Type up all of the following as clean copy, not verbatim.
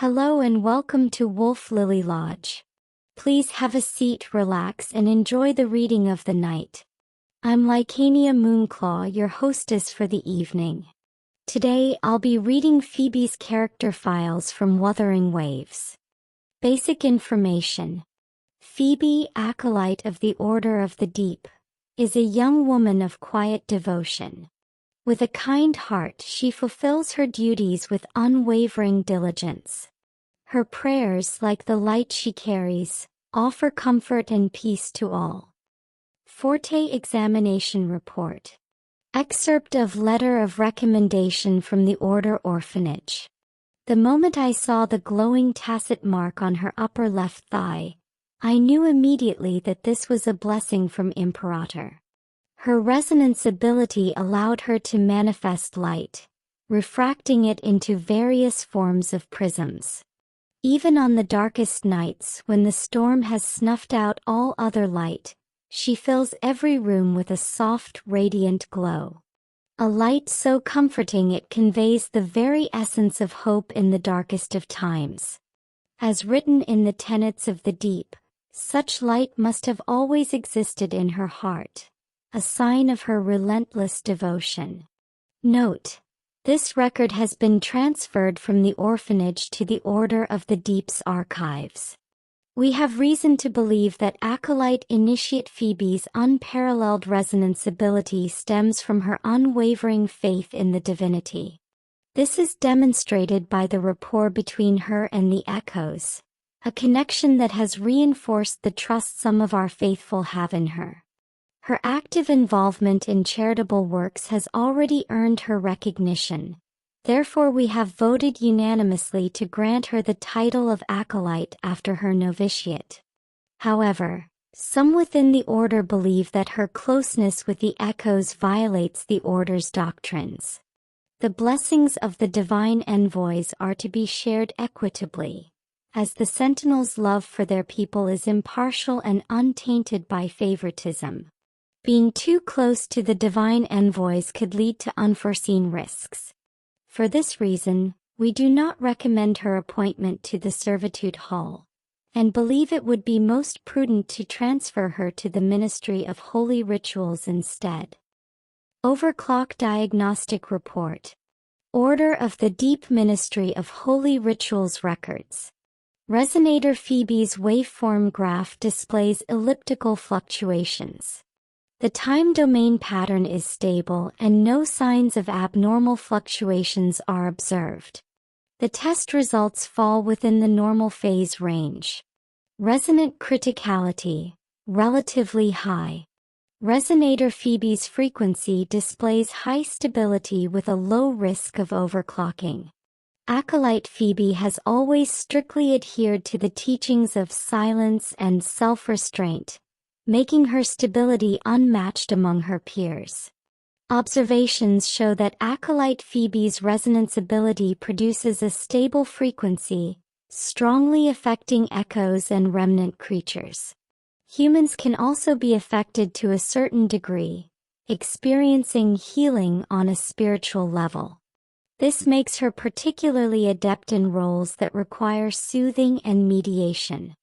Hello and welcome to Wolf Lily Lodge. Please have a seat, relax, and enjoy the reading of the night. I'm Lycania Moonclaw, your hostess for the evening. Today I'll be reading Phoebe's character files from Wuthering Waves. Basic information. Phoebe, acolyte of the Order of the Deep, is a young woman of quiet devotion. With a kind heart, she fulfills her duties with unwavering diligence. Her prayers, like the light she carries, offer comfort and peace to all. Forte Examination Report. Excerpt of Letter of Recommendation from the Order Orphanage. The moment I saw the glowing tacit mark on her upper left thigh, I knew immediately that this was a blessing from Imperator. Her resonance ability allowed her to manifest light, refracting it into various forms of prisms. Even on the darkest nights, when the storm has snuffed out all other light, she fills every room with a soft, radiant glow. A light so comforting it conveys the very essence of hope in the darkest of times. As written in the tenets of the deep, such light must have always existed in her heart, a sign of her relentless devotion. Note: this record has been transferred from the orphanage to the Order of the Deep's archives. We have reason to believe that Acolyte Initiate Phoebe's unparalleled resonance ability stems from her unwavering faith in the divinity. This is demonstrated by the rapport between her and the echoes, a connection that has reinforced the trust some of our faithful have in her. Her active involvement in charitable works has already earned her recognition. Therefore we have voted unanimously to grant her the title of Acolyte after her novitiate. However, some within the Order believe that her closeness with the Echoes violates the Order's doctrines. The blessings of the divine envoys are to be shared equitably, as the Sentinels' love for their people is impartial and untainted by favoritism. Being too close to the divine envoys could lead to unforeseen risks. For this reason, we do not recommend her appointment to the Servitude Hall, and believe it would be most prudent to transfer her to the Ministry of Holy Rituals instead. Overclock Diagnostic Report. Order of the Deep Ministry of Holy Rituals Records. Resonator Phoebe's waveform graph displays elliptical fluctuations. The time domain pattern is stable and no signs of abnormal fluctuations are observed. The test results fall within the normal phase range. Resonant criticality, relatively high. Resonator Phoebe's frequency displays high stability with a low risk of overclocking. Acolyte Phoebe has always strictly adhered to the teachings of silence and self-restraint, making her stability unmatched among her peers. Observations show that Acolyte Phoebe's resonance ability produces a stable frequency, strongly affecting echoes and remnant creatures. Humans can also be affected to a certain degree, experiencing healing on a spiritual level. This makes her particularly adept in roles that require soothing and mediation.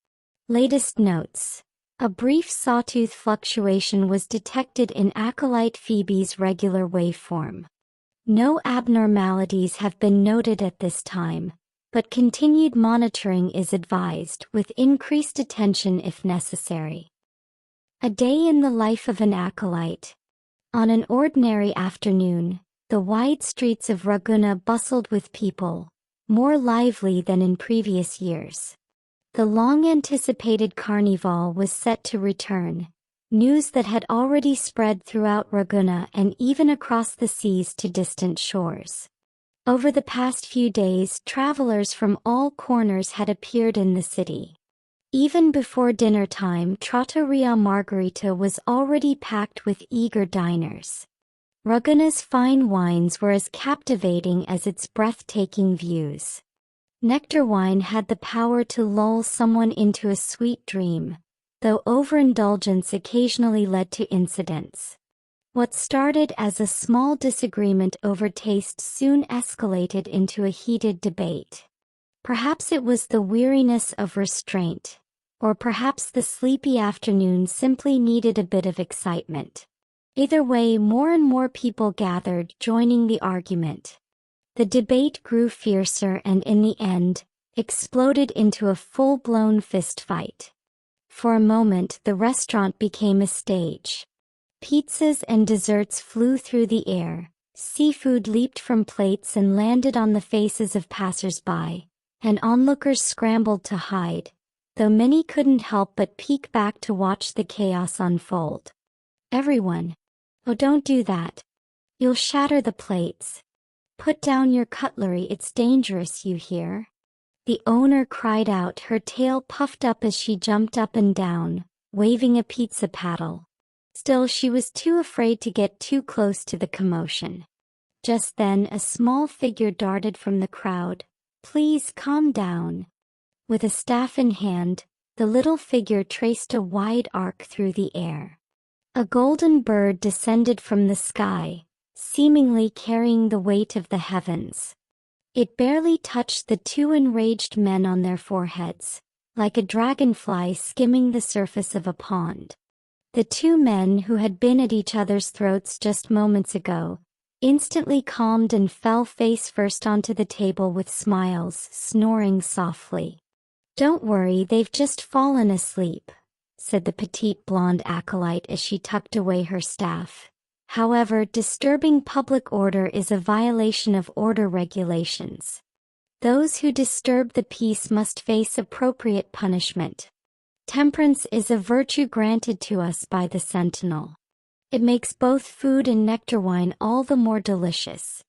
Latest notes. A brief sawtooth fluctuation was detected in Acolyte Phoebe's regular waveform. No abnormalities have been noted at this time, but continued monitoring is advised with increased attention if necessary. A day in the life of an acolyte. On an ordinary afternoon, the wide streets of Ragunna bustled with people, more lively than in previous years. The long-anticipated carnival was set to return, news that had already spread throughout Ragunna and even across the seas to distant shores. Over the past few days, travelers from all corners had appeared in the city. Even before dinner time, Trattoria Margherita was already packed with eager diners. Ragunna's fine wines were as captivating as its breathtaking views. Nectar wine had the power to lull someone into a sweet dream, though overindulgence occasionally led to incidents. What started as a small disagreement over taste soon escalated into a heated debate. Perhaps it was the weariness of restraint, or perhaps the sleepy afternoon simply needed a bit of excitement. Either way, more and more people gathered, joining the argument. The debate grew fiercer and in the end, exploded into a full-blown fistfight. For a moment, the restaurant became a stage. Pizzas and desserts flew through the air, seafood leaped from plates and landed on the faces of passers-by, and onlookers scrambled to hide, though many couldn't help but peek back to watch the chaos unfold. Everyone. Oh, don't do that. You'll shatter the plates. Put down your cutlery, it's dangerous, you hear? The owner cried out, her tail puffed up as she jumped up and down, waving a pizza paddle. Still, she was too afraid to get too close to the commotion. Just then, a small figure darted from the crowd. Please calm down. With a staff in hand, the little figure traced a wide arc through the air. A golden bird descended from the sky, seemingly carrying the weight of the heavens. It barely touched the two enraged men on their foreheads, like a dragonfly skimming the surface of a pond. The two men who had been at each other's throats just moments ago, instantly calmed and fell face first onto the table with smiles, snoring softly. "Don't worry, they've just fallen asleep," said the petite blonde acolyte as she tucked away her staff. However, disturbing public order is a violation of order regulations. Those who disturb the peace must face appropriate punishment. Temperance is a virtue granted to us by the Sentinel. It makes both food and nectar wine all the more delicious.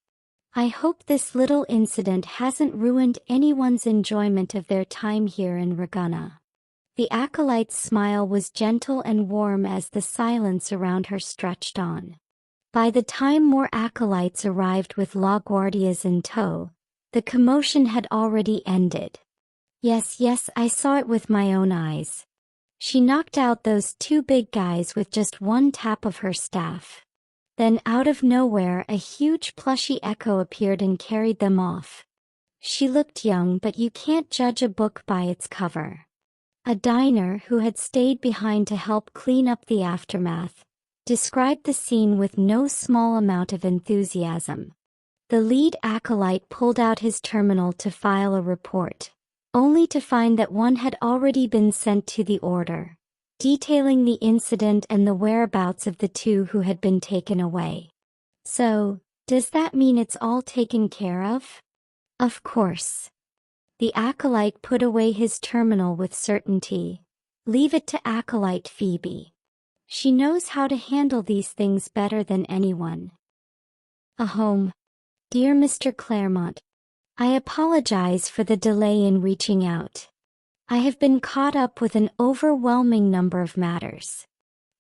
I hope this little incident hasn't ruined anyone's enjoyment of their time here in Regina. The acolyte's smile was gentle and warm as the silence around her stretched on. By the time more acolytes arrived with LaGuardias in tow, the commotion had already ended. Yes, I saw it with my own eyes. She knocked out those two big guys with just one tap of her staff. Then out of nowhere a huge plushy echo appeared and carried them off. She looked young, but you can't judge a book by its cover. A diner who had stayed behind to help clean up the aftermath described the scene with no small amount of enthusiasm. The lead acolyte pulled out his terminal to file a report, only to find that one had already been sent to the order, detailing the incident and the whereabouts of the two who had been taken away. So, does that mean it's all taken care of? Of course. The acolyte put away his terminal with certainty. Leave it to acolyte Phoebe. She knows how to handle these things better than anyone. Ahem. Dear Mr. Claremont, I apologize for the delay in reaching out. I have been caught up with an overwhelming number of matters.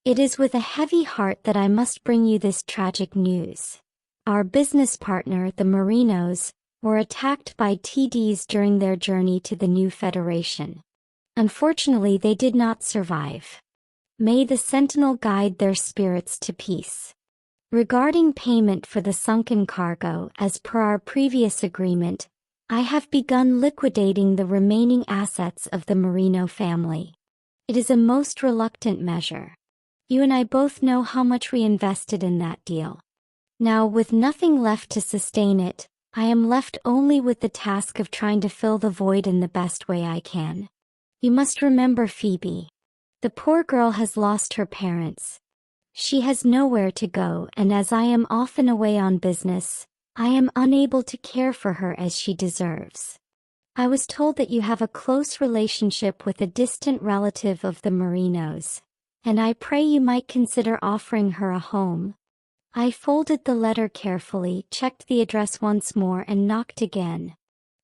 It is with a heavy heart that I must bring you this tragic news. Our business partner, the Merinos, were attacked by TDs during their journey to the new Federation. Unfortunately, they did not survive. May the Sentinel guide their spirits to peace. Regarding payment for the sunken cargo, as per our previous agreement, I have begun liquidating the remaining assets of the Merino family. It is a most reluctant measure. You and I both know how much we invested in that deal. Now, with nothing left to sustain it, I am left only with the task of trying to fill the void in the best way I can. You must remember Phoebe. The poor girl has lost her parents. She has nowhere to go, and as I am often away on business, I am unable to care for her as she deserves. I was told that you have a close relationship with a distant relative of the Merinos, and I pray you might consider offering her a home. I folded the letter carefully, checked the address once more, and knocked again.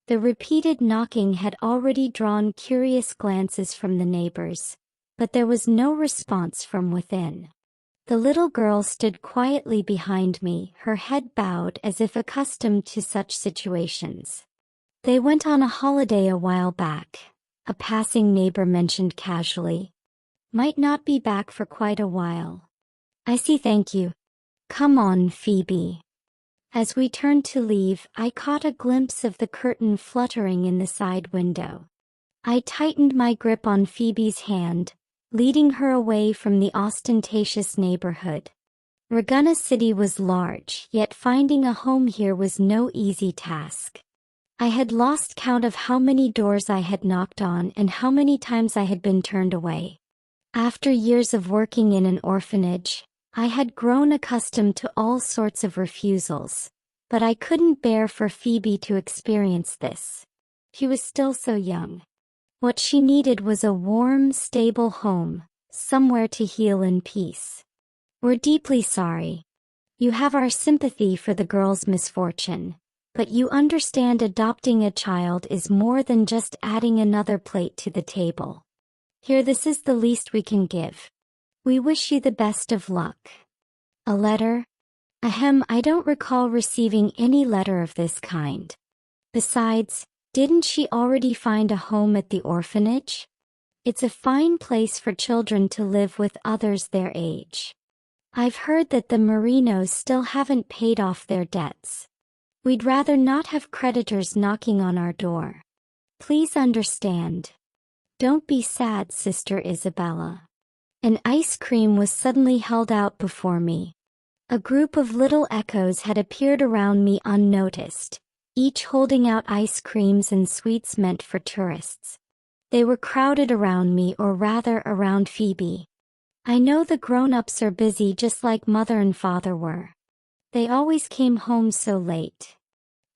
The repeated knocking had already drawn curious glances from the neighbors, but there was no response from within. The little girl stood quietly behind me, her head bowed as if accustomed to such situations. They went on a holiday a while back, a passing neighbor mentioned casually. Might not be back for quite a while. I see, thank you. Come on, Phoebe. As we turned to leave, I caught a glimpse of the curtain fluttering in the side window. I tightened my grip on Phoebe's hand, leading her away from the ostentatious neighborhood. Regina City was large, yet finding a home here was no easy task. I had lost count of how many doors I had knocked on and how many times I had been turned away. After years of working in an orphanage, I had grown accustomed to all sorts of refusals, but I couldn't bear for Phoebe to experience this. She was still so young. What she needed was a warm, stable home, somewhere to heal in peace. We're deeply sorry. You have our sympathy for the girl's misfortune, but you understand adopting a child is more than just adding another plate to the table. Here, this is the least we can give. We wish you the best of luck. A letter? Ahem, I don't recall receiving any letter of this kind. Besides, didn't she already find a home at the orphanage? It's a fine place for children to live with others their age. I've heard that the Marinos still haven't paid off their debts. We'd rather not have creditors knocking on our door. Please understand. Don't be sad, Sister Isabella. An ice cream was suddenly held out before me. A group of little echoes had appeared around me unnoticed, each holding out ice creams and sweets meant for tourists. They were crowded around me, or rather around Phoebe. I know the grown-ups are busy just like Mother and Father were. They always came home so late.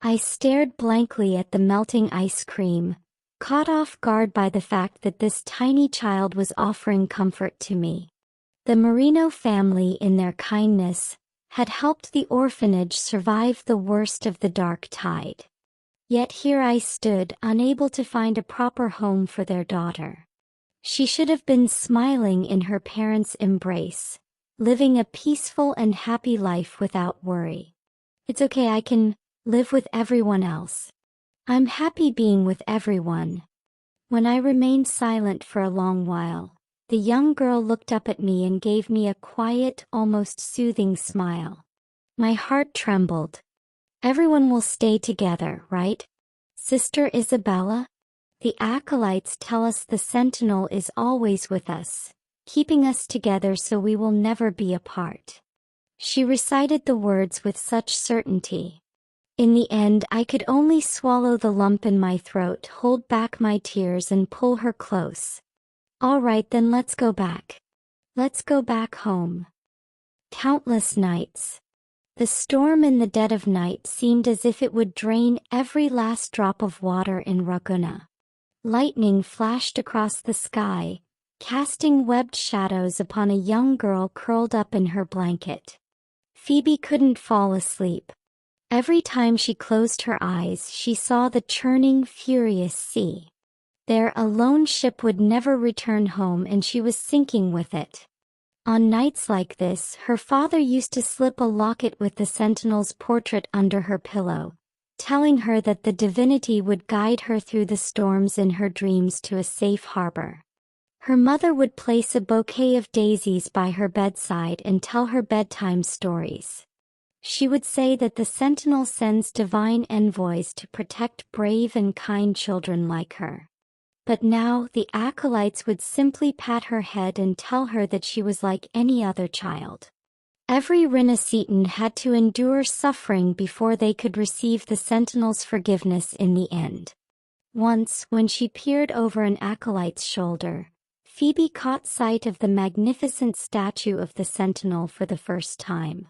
I stared blankly at the melting ice cream, caught off guard by the fact that this tiny child was offering comfort to me. The Marino family, in their kindness, had helped the orphanage survive the worst of the dark tide. Yet here I stood, unable to find a proper home for their daughter. She should have been smiling in her parents' embrace, living a peaceful and happy life without worry. It's okay, I can live with everyone else. I'm happy being with everyone. When I remained silent for a long while, the young girl looked up at me and gave me a quiet, almost soothing smile. My heart trembled. Everyone will stay together, right? Sister Isabella? The acolytes tell us the sentinel is always with us, keeping us together so we will never be apart. She recited the words with such certainty. In the end, I could only swallow the lump in my throat, hold back my tears, and pull her close. All right, then let's go back. Let's go back home. Countless nights. The storm in the dead of night seemed as if it would drain every last drop of water in Raguna. Lightning flashed across the sky, casting webbed shadows upon a young girl curled up in her blanket. Phoebe couldn't fall asleep. Every time she closed her eyes, she saw the churning, furious sea. Their lone ship would never return home, and she was sinking with it. On nights like this, her father used to slip a locket with the sentinel's portrait under her pillow, telling her that the divinity would guide her through the storms in her dreams to a safe harbor. Her mother would place a bouquet of daisies by her bedside and tell her bedtime stories. She would say that the sentinel sends divine envoys to protect brave and kind children like her. But now the acolytes would simply pat her head and tell her that she was like any other child. Every Renacetan had to endure suffering before they could receive the sentinel's forgiveness in the end. Once, when she peered over an acolyte's shoulder, Phoebe caught sight of the magnificent statue of the sentinel for the first time.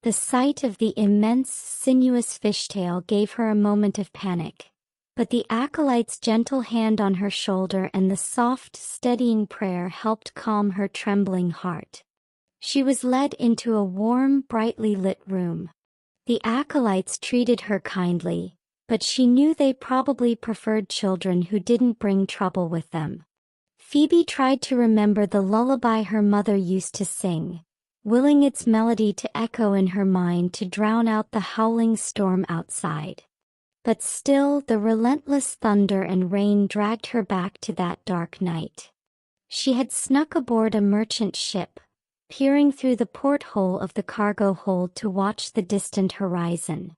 The sight of the immense, sinuous fishtail gave her a moment of panic, but the acolyte's gentle hand on her shoulder and the soft, steadying prayer helped calm her trembling heart. She was led into a warm, brightly lit room. The acolytes treated her kindly, but she knew they probably preferred children who didn't bring trouble with them. Phoebe tried to remember the lullaby her mother used to sing, willing its melody to echo in her mind to drown out the howling storm outside. But still the relentless thunder and rain dragged her back to that dark night. She had snuck aboard a merchant ship, peering through the porthole of the cargo hold to watch the distant horizon.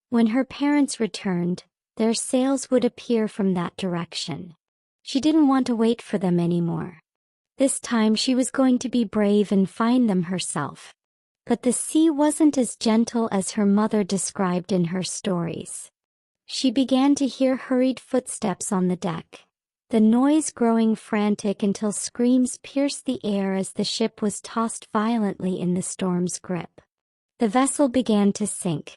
When her parents returned, their sails would appear from that direction. She didn't want to wait for them anymore. This time she was going to be brave and find them herself. But the sea wasn't as gentle as her mother described in her stories. She began to hear hurried footsteps on the deck, the noise growing frantic until screams pierced the air as the ship was tossed violently in the storm's grip. The vessel began to sink.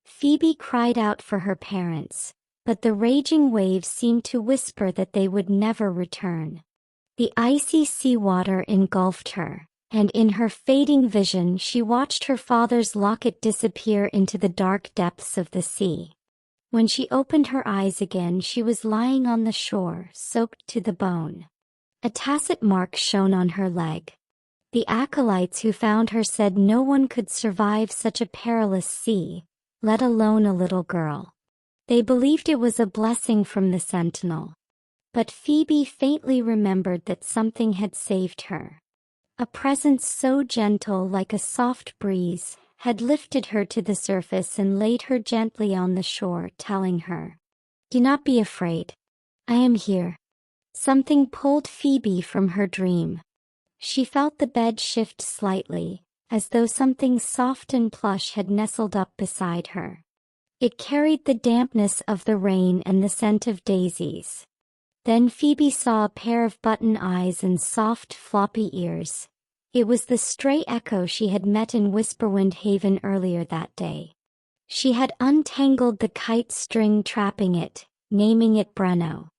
Phoebe cried out for her parents, but the raging waves seemed to whisper that they would never return. The icy seawater engulfed her, and in her fading vision she watched her father's locket disappear into the dark depths of the sea. When she opened her eyes again, she was lying on the shore, soaked to the bone. A tacit mark shone on her leg. The acolytes who found her said no one could survive such a perilous sea, let alone a little girl. They believed it was a blessing from the sentinel. But Phoebe faintly remembered that something had saved her. A presence so gentle like a soft breeze had lifted her to the surface and laid her gently on the shore, telling her, "Do not be afraid. I am here." Something pulled Phoebe from her dream. She felt the bed shift slightly, as though something soft and plush had nestled up beside her. It carried the dampness of the rain and the scent of daisies. Then Phoebe saw a pair of button eyes and soft, floppy ears. It was the stray echo she had met in Whisperwind Haven earlier that day. She had untangled the kite string trapping it, naming it Brenno.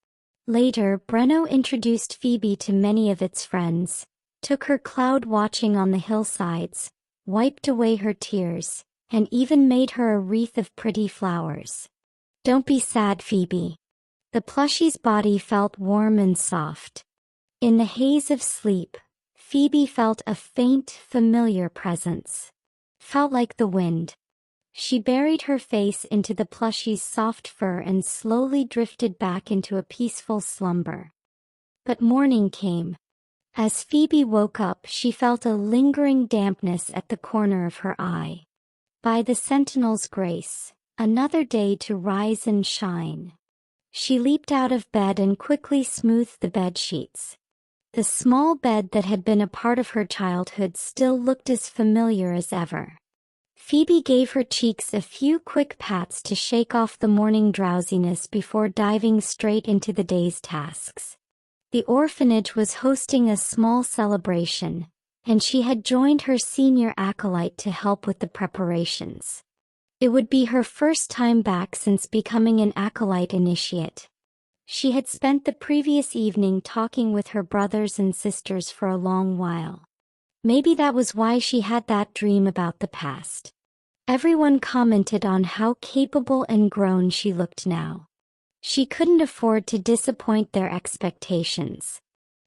Later, Brenno introduced Phoebe to many of its friends, took her cloud watching on the hillsides, wiped away her tears, and even made her a wreath of pretty flowers. "Don't be sad, Phoebe." The plushie's body felt warm and soft. In the haze of sleep, Phoebe felt a faint, familiar presence. Felt like the wind. She buried her face into the plushie's soft fur and slowly drifted back into a peaceful slumber. But morning came. As Phoebe woke up, she felt a lingering dampness at the corner of her eye. By the sentinel's grace, another day to rise and shine. She leaped out of bed and quickly smoothed the bed sheets. The small bed that had been a part of her childhood still looked as familiar as ever. Phoebe gave her cheeks a few quick pats to shake off the morning drowsiness before diving straight into the day's tasks. The orphanage was hosting a small celebration, and she had joined her senior acolyte to help with the preparations. It would be her first time back since becoming an acolyte initiate. She had spent the previous evening talking with her brothers and sisters for a long while. Maybe that was why she had that dream about the past. Everyone commented on how capable and grown she looked now. She couldn't afford to disappoint their expectations.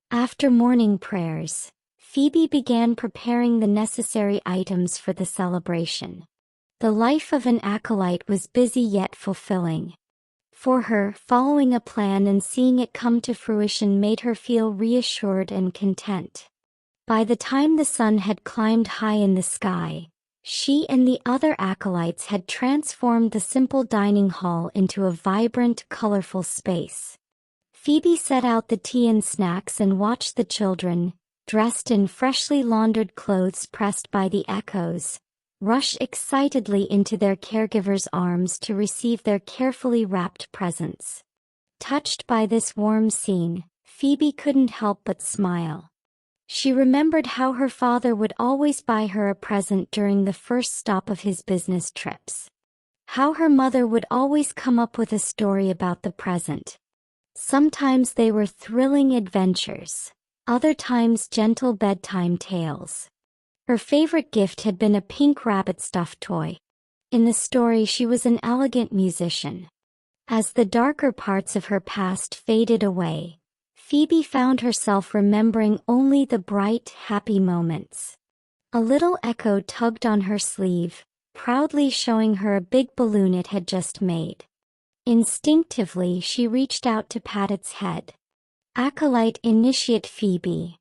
After morning prayers, Phoebe began preparing the necessary items for the celebration. The life of an acolyte was busy yet fulfilling. For her, following a plan and seeing it come to fruition made her feel reassured and content. By the time the sun had climbed high in the sky, she and the other acolytes had transformed the simple dining hall into a vibrant, colorful space. Phoebe set out the tea and snacks and watched the children, dressed in freshly laundered clothes pressed by the echoes, rush excitedly into their caregivers' arms to receive their carefully wrapped presents. Touched by this warm scene, Phoebe couldn't help but smile. She remembered how her father would always buy her a present during the first stop of his business trips. How her mother would always come up with a story about the present. Sometimes they were thrilling adventures, other times gentle bedtime tales. Her favorite gift had been a pink rabbit stuffed toy. In the story, she was an elegant musician. As the darker parts of her past faded away, Phoebe found herself remembering only the bright, happy moments. A little echo tugged on her sleeve, proudly showing her a big balloon it had just made. Instinctively, she reached out to pat its head. Acolyte Initiate Phoebe.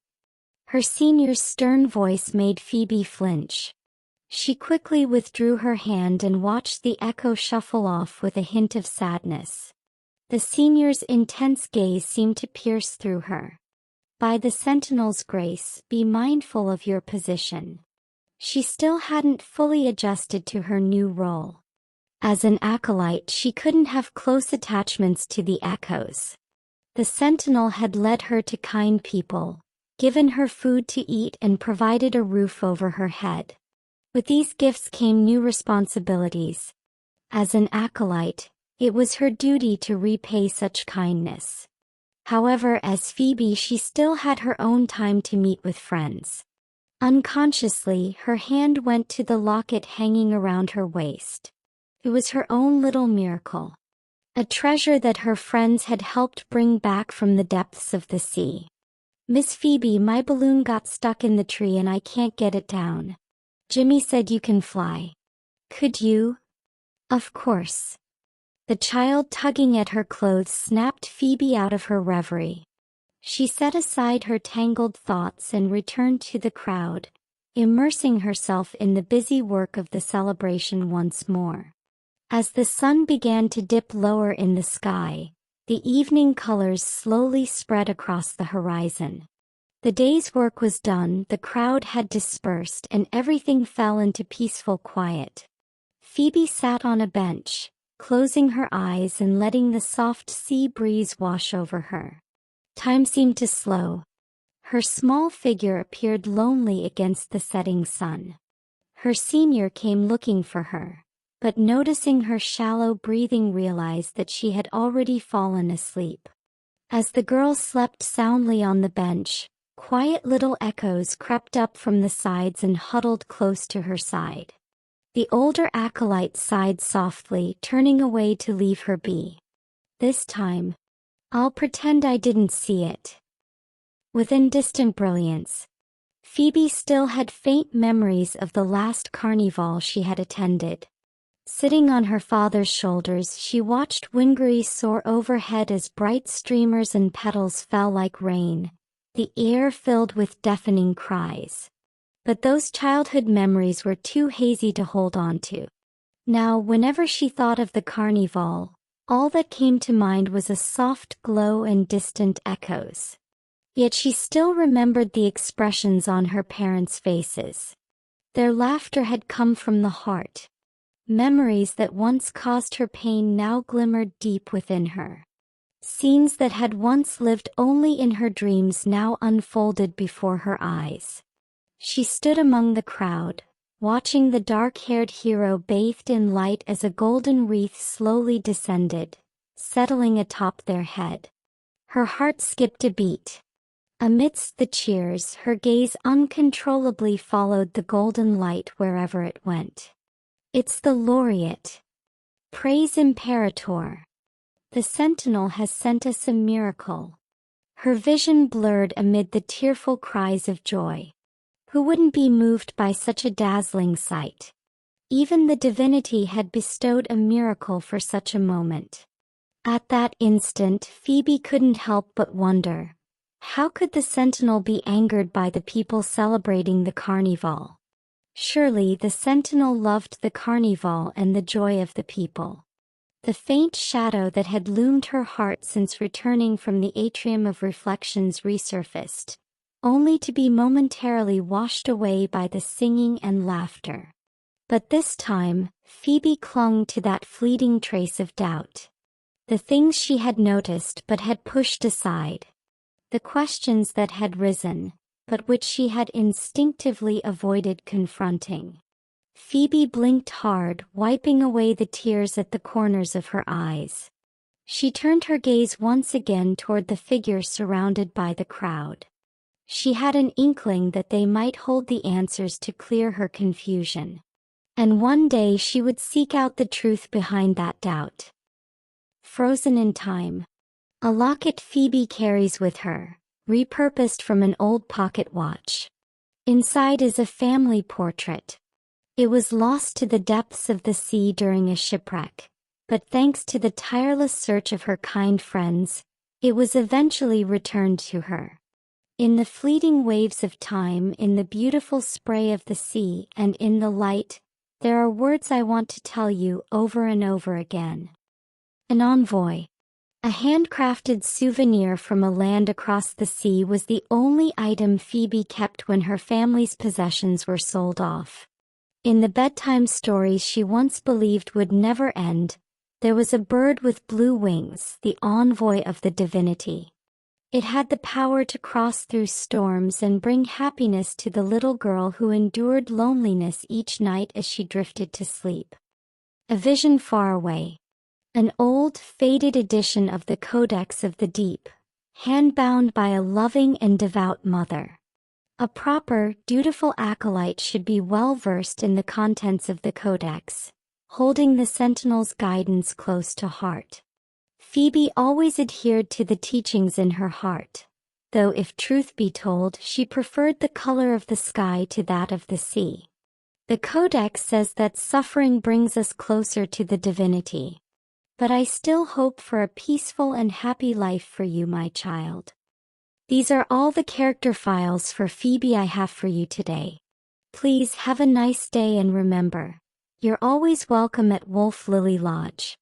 Her senior's stern voice made Phoebe flinch. She quickly withdrew her hand and watched the echo shuffle off with a hint of sadness. The senior's intense gaze seemed to pierce through her. By the Sentinel's grace, be mindful of your position. She still hadn't fully adjusted to her new role. As an acolyte, she couldn't have close attachments to the echoes. The Sentinel had led her to kind people, given her food to eat and provided a roof over her head. With these gifts came new responsibilities. As an acolyte, it was her duty to repay such kindness. However, as Phoebe, she still had her own time to meet with friends. Unconsciously, her hand went to the locket hanging around her waist. It was her own little miracle. A treasure that her friends had helped bring back from the depths of the sea. "Miss Phoebe, my balloon got stuck in the tree and I can't get it down. Jimmy said you can fly. Could you?" "Of course." The child tugging at her clothes snapped Phoebe out of her reverie. She set aside her tangled thoughts and returned to the crowd, immersing herself in the busy work of the celebration once more. As the sun began to dip lower in the sky, the evening colors slowly spread across the horizon. The day's work was done, the crowd had dispersed, and everything fell into peaceful quiet. Phoebe sat on a bench, closing her eyes and letting the soft sea breeze wash over her. Time seemed to slow. Her small figure appeared lonely against the setting sun. Her senior came looking for her, but noticing her shallow breathing realized that she had already fallen asleep. As the girl slept soundly on the bench, quiet little echoes crept up from the sides and huddled close to her side. The older acolyte sighed softly, turning away to leave her be. "This time, I'll pretend I didn't see it." Within distant brilliance, Phoebe still had faint memories of the last carnival she had attended. Sitting on her father's shoulders, she watched wingeries soar overhead as bright streamers and petals fell like rain, the air filled with deafening cries. But those childhood memories were too hazy to hold on to. Now, whenever she thought of the carnival, all that came to mind was a soft glow and distant echoes. Yet she still remembered the expressions on her parents' faces. Their laughter had come from the heart. Memories that once caused her pain now glimmered deep within her. Scenes that had once lived only in her dreams now unfolded before her eyes. She stood among the crowd, watching the dark-haired hero bathed in light as a golden wreath slowly descended, settling atop their head. Her heart skipped a beat. Amidst the cheers, her gaze uncontrollably followed the golden light wherever it went. "It's the laureate. Praise Imperator. The Sentinel has sent us a miracle." Her vision blurred amid the tearful cries of joy. Who wouldn't be moved by such a dazzling sight? Even the divinity had bestowed a miracle for such a moment. At that instant, Phoebe couldn't help but wonder, how could the Sentinel be angered by the people celebrating the carnival? Surely the Sentinel loved the carnival and the joy of the people. The faint shadow that had loomed her heart since returning from the atrium of reflections resurfaced, only to be momentarily washed away by the singing and laughter. But this time, Phoebe clung to that fleeting trace of doubt. The things she had noticed but had pushed aside. The questions that had risen, but which she had instinctively avoided confronting. Phoebe blinked hard, wiping away the tears at the corners of her eyes. She turned her gaze once again toward the figure surrounded by the crowd. She had an inkling that they might hold the answers to clear her confusion. And one day she would seek out the truth behind that doubt. Frozen in time. A locket Phoebe carries with her, repurposed from an old pocket watch. Inside is a family portrait. It was lost to the depths of the sea during a shipwreck, but thanks to the tireless search of her kind friends, it was eventually returned to her. In the fleeting waves of time, in the beautiful spray of the sea, and in the light, there are words I want to tell you over and over again. An envoy. A handcrafted souvenir from a land across the sea was the only item Phoebe kept when her family's possessions were sold off. In the bedtime stories she once believed would never end, there was a bird with blue wings, the envoy of the divinity. It had the power to cross through storms and bring happiness to the little girl who endured loneliness each night as she drifted to sleep. A vision far away. An old, faded edition of the Codex of the Deep, hand-bound by a loving and devout mother. A proper, dutiful acolyte should be well-versed in the contents of the Codex, holding the Sentinel's guidance close to heart. Phoebe always adhered to the teachings in her heart, though if truth be told, she preferred the color of the sky to that of the sea. The Codex says that suffering brings us closer to the divinity. But I still hope for a peaceful and happy life for you, my child. These are all the character files for Phoebe I have for you today. Please have a nice day and remember, you're always welcome at Wolf Lily Lodge.